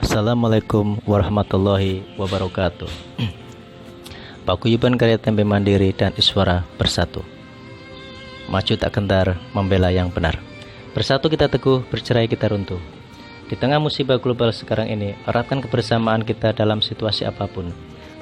Assalamualaikum warahmatullahi wabarakatuh. Paguyuban karya tempe mandiri dan Iswara bersatu. Maju tak gentar, membela yang benar. Bersatu kita teguh, bercerai kita runtuh. Di tengah musibah global sekarang ini, eratkan kebersamaan kita dalam situasi apapun.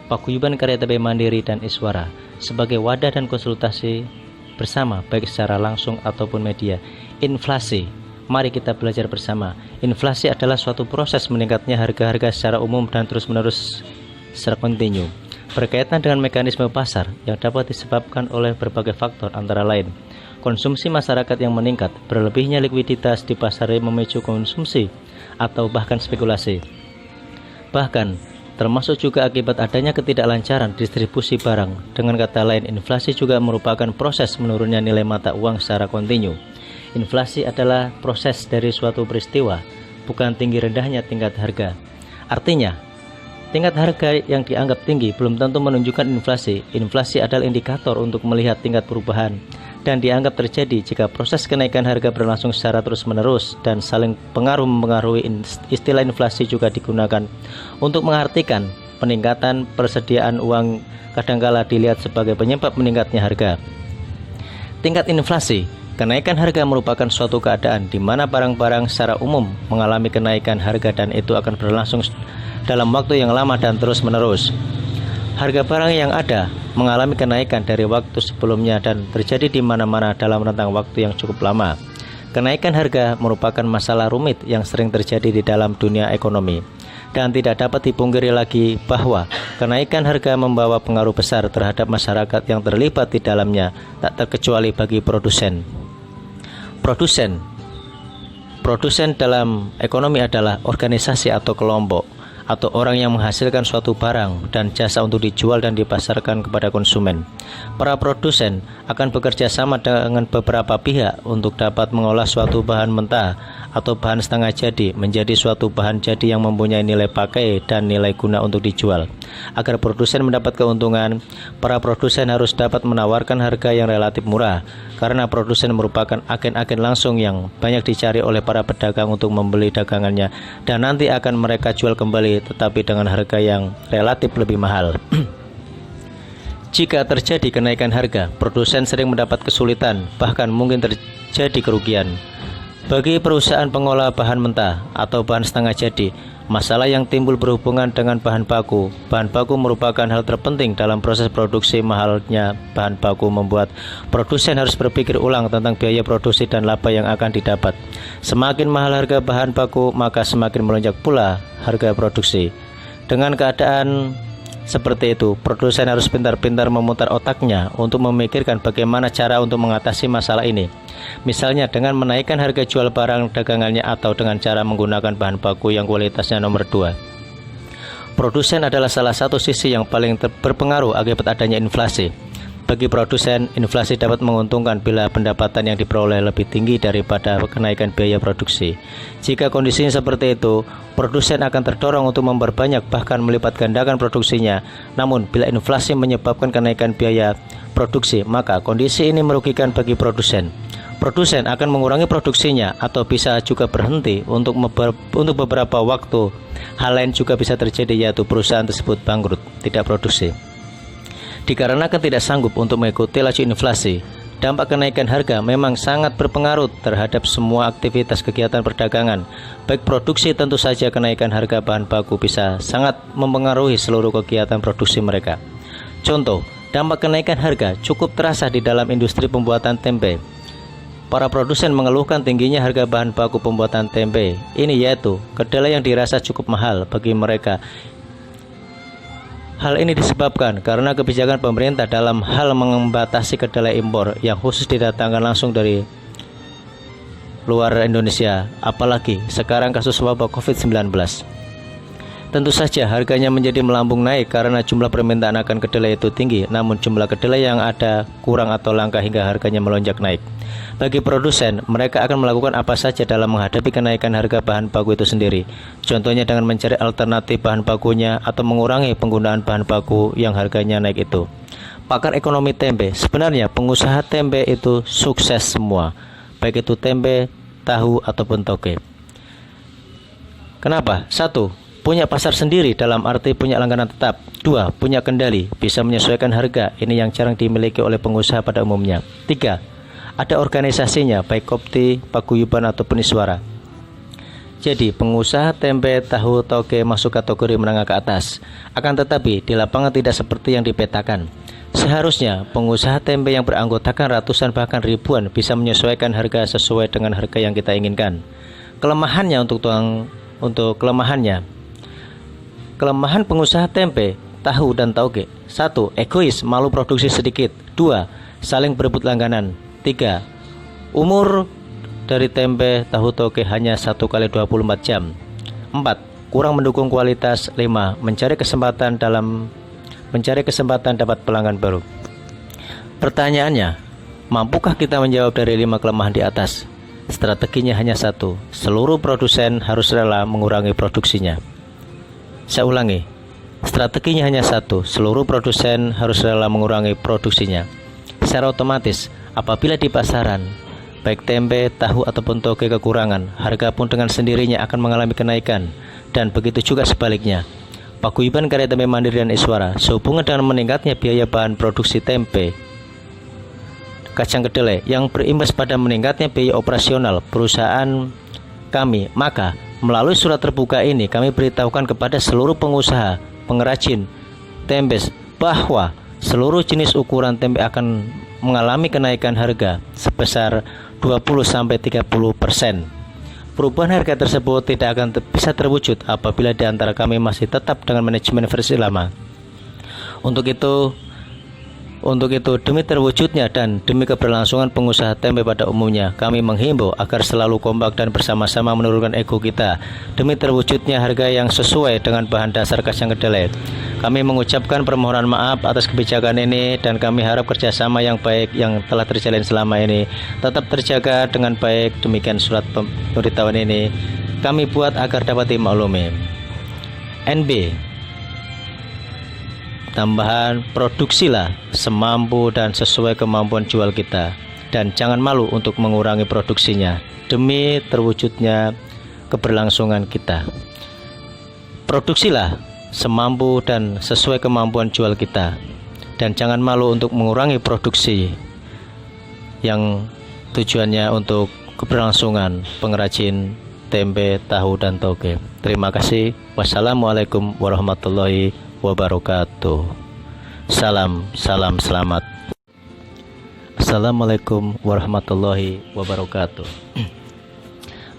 Paguyuban karya tempe mandiri dan Iswara sebagai wadah dan konsultasi bersama, baik secara langsung ataupun media. Inflasi. Mari kita belajar bersama. Inflasi adalah suatu proses meningkatnya harga-harga secara umum dan terus-menerus secara kontinu, berkaitan dengan mekanisme pasar yang dapat disebabkan oleh berbagai faktor, antara lain konsumsi masyarakat yang meningkat, berlebihnya likuiditas di pasar yang memicu konsumsi atau bahkan spekulasi. Bahkan termasuk juga akibat adanya ketidaklancaran distribusi barang. Dengan kata lain, inflasi juga merupakan proses menurunnya nilai mata uang secara kontinu. Inflasi adalah proses dari suatu peristiwa, bukan tinggi rendahnya tingkat harga. Artinya, tingkat harga yang dianggap tinggi belum tentu menunjukkan inflasi. Inflasi adalah indikator untuk melihat tingkat perubahan dan dianggap terjadi jika proses kenaikan harga berlangsung secara terus-menerus dan saling mempengaruhi. Istilah inflasi juga digunakan untuk mengartikan peningkatan persediaan uang, kadangkala dilihat sebagai penyebab meningkatnya harga. Tingkat inflasi. Kenaikan harga merupakan suatu keadaan di mana barang-barang secara umum mengalami kenaikan harga dan itu akan berlangsung dalam waktu yang lama dan terus-menerus. Harga barang yang ada mengalami kenaikan dari waktu sebelumnya dan terjadi di mana-mana dalam rentang waktu yang cukup lama. Kenaikan harga merupakan masalah rumit yang sering terjadi di dalam dunia ekonomi dan tidak dapat dipungkiri lagi bahwa kenaikan harga membawa pengaruh besar terhadap masyarakat yang terlibat di dalamnya, tak terkecuali bagi produsen. Produsen dalam ekonomi adalah organisasi atau kelompok atau orang yang menghasilkan suatu barang dan jasa untuk dijual dan dipasarkan kepada konsumen. Para produsen akan bekerja sama dengan beberapa pihak untuk dapat mengolah suatu bahan mentah atau bahan setengah jadi menjadi suatu bahan jadi yang mempunyai nilai pakai dan nilai guna untuk dijual. Agar produsen mendapat keuntungan, para produsen harus dapat menawarkan harga yang relatif murah, karena produsen merupakan agen-agen langsung yang banyak dicari oleh para pedagang untuk membeli dagangannya dan nanti akan mereka jual kembali, tetapi dengan harga yang relatif lebih mahal. Jika terjadi kenaikan harga, produsen sering mendapat kesulitan, bahkan mungkin terjadi kerugian. Bagi perusahaan pengolah bahan mentah atau bahan setengah jadi, masalah yang timbul berhubungan dengan bahan baku. Bahan baku merupakan hal terpenting dalam proses produksi. Mahalnya bahan baku membuat produsen harus berpikir ulang tentang biaya produksi dan laba yang akan didapat. Semakin mahal harga bahan baku, maka semakin melonjak pula harga produksi. Dengan keadaan seperti itu, produsen harus pintar-pintar memutar otaknya untuk memikirkan bagaimana cara untuk mengatasi masalah ini. Misalnya dengan menaikkan harga jual barang dagangannya atau dengan cara menggunakan bahan baku yang kualitasnya nomor 2. Produsen adalah salah satu sisi yang paling berpengaruh akibat adanya inflasi. Bagi produsen, inflasi dapat menguntungkan bila pendapatan yang diperoleh lebih tinggi daripada kenaikan biaya produksi. Jika kondisinya seperti itu, produsen akan terdorong untuk memperbanyak bahkan melipat gandakan produksinya. Namun, bila inflasi menyebabkan kenaikan biaya produksi, maka kondisi ini merugikan bagi produsen. Produsen akan mengurangi produksinya atau bisa juga berhenti untuk beberapa waktu. Hal lain juga bisa terjadi, yaitu perusahaan tersebut bangkrut, tidak produksi. Dikarenakan tidak sanggup untuk mengikuti laju inflasi, dampak kenaikan harga memang sangat berpengaruh terhadap semua aktivitas kegiatan perdagangan. Baik produksi, tentu saja kenaikan harga bahan baku bisa sangat mempengaruhi seluruh kegiatan produksi mereka. Contoh, dampak kenaikan harga cukup terasa di dalam industri pembuatan tempe. Para produsen mengeluhkan tingginya harga bahan baku pembuatan tempe ini, yaitu kedelai yang dirasa cukup mahal bagi mereka. Hal ini disebabkan karena kebijakan pemerintah dalam hal membatasi kedelai impor yang khusus didatangkan langsung dari luar Indonesia, apalagi sekarang kasus wabah COVID-19. Tentu saja harganya menjadi melambung naik karena jumlah permintaan akan kedelai itu tinggi, namun jumlah kedelai yang ada kurang atau langka hingga harganya melonjak naik. Bagi produsen, mereka akan melakukan apa saja dalam menghadapi kenaikan harga bahan baku itu sendiri. Contohnya dengan mencari alternatif bahan bakunya atau mengurangi penggunaan bahan baku yang harganya naik itu. Pakar ekonomi tempe, sebenarnya pengusaha tempe itu sukses semua, baik itu tempe, tahu, ataupun toge. Kenapa? 1. punya pasar sendiri dalam arti punya langganan tetap. 2. Punya kendali, bisa menyesuaikan harga. Ini yang jarang dimiliki oleh pengusaha pada umumnya. 3. Ada organisasinya, baik kopti, paguyuban ataupun iswara. Jadi pengusaha tempe, tahu, toge masuk kategori menengah ke atas. Akan tetapi di lapangan tidak seperti yang dipetakan. Seharusnya pengusaha tempe yang beranggotakan ratusan bahkan ribuan bisa menyesuaikan harga sesuai dengan harga yang kita inginkan. Kelemahan pengusaha tempe, tahu dan toge. 1. Egois, malu produksi sedikit. 2. Saling berebut langganan. 3. Umur dari tempe, tahu, toge hanya 1 kali 24 jam. 4. Kurang mendukung kualitas. 5. Mencari kesempatan dapat pelanggan baru. Pertanyaannya, mampukah kita menjawab dari 5 kelemahan di atas? Strateginya hanya 1. Seluruh produsen harus rela mengurangi produksinya. Saya ulangi, strateginya hanya 1. Seluruh produsen harus rela mengurangi produksinya. Secara otomatis, apabila di pasaran baik tempe, tahu ataupun toge kekurangan, harga pun dengan sendirinya akan mengalami kenaikan. Dan begitu juga sebaliknya. Paguyuban Karya Tempe Mandiri dan Iswara sehubungan dengan meningkatnya biaya bahan produksi tempe, kacang kedelai yang berimbas pada meningkatnya biaya operasional perusahaan kami, maka melalui surat terbuka ini kami beritahukan kepada seluruh pengusaha pengrajin tempe bahwa seluruh jenis ukuran tempe akan mengalami kenaikan harga sebesar 20-30%. Perubahan harga tersebut tidak akan bisa terwujud apabila di antara kami masih tetap dengan manajemen versi lama. Untuk itu, demi terwujudnya dan demi keberlangsungan pengusaha tempe pada umumnya, kami menghimbau agar selalu kompak dan bersama-sama menurunkan ego kita demi terwujudnya harga yang sesuai dengan bahan dasar kacang kedelai. Kami mengucapkan permohonan maaf atas kebijakan ini dan kami harap kerjasama yang baik yang telah terjalin selama ini tetap terjaga dengan baik. Demikian surat pemberitahuan ini kami buat agar dapat dimaklumi. NB. Tambahan, produksilah semampu dan sesuai kemampuan jual kita, dan jangan malu untuk mengurangi produksinya demi terwujudnya keberlangsungan kita. Produksilah semampu dan sesuai kemampuan jual kita, dan jangan malu untuk mengurangi produksi yang tujuannya untuk keberlangsungan pengrajin tempe, tahu, dan toge. Terima kasih. Wassalamualaikum warahmatullahi wabarakatuh. Salam selamat. Assalamualaikum warahmatullahi wabarakatuh.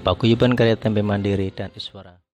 Paguyuban Karya Tempe Mandiri dan Iswara.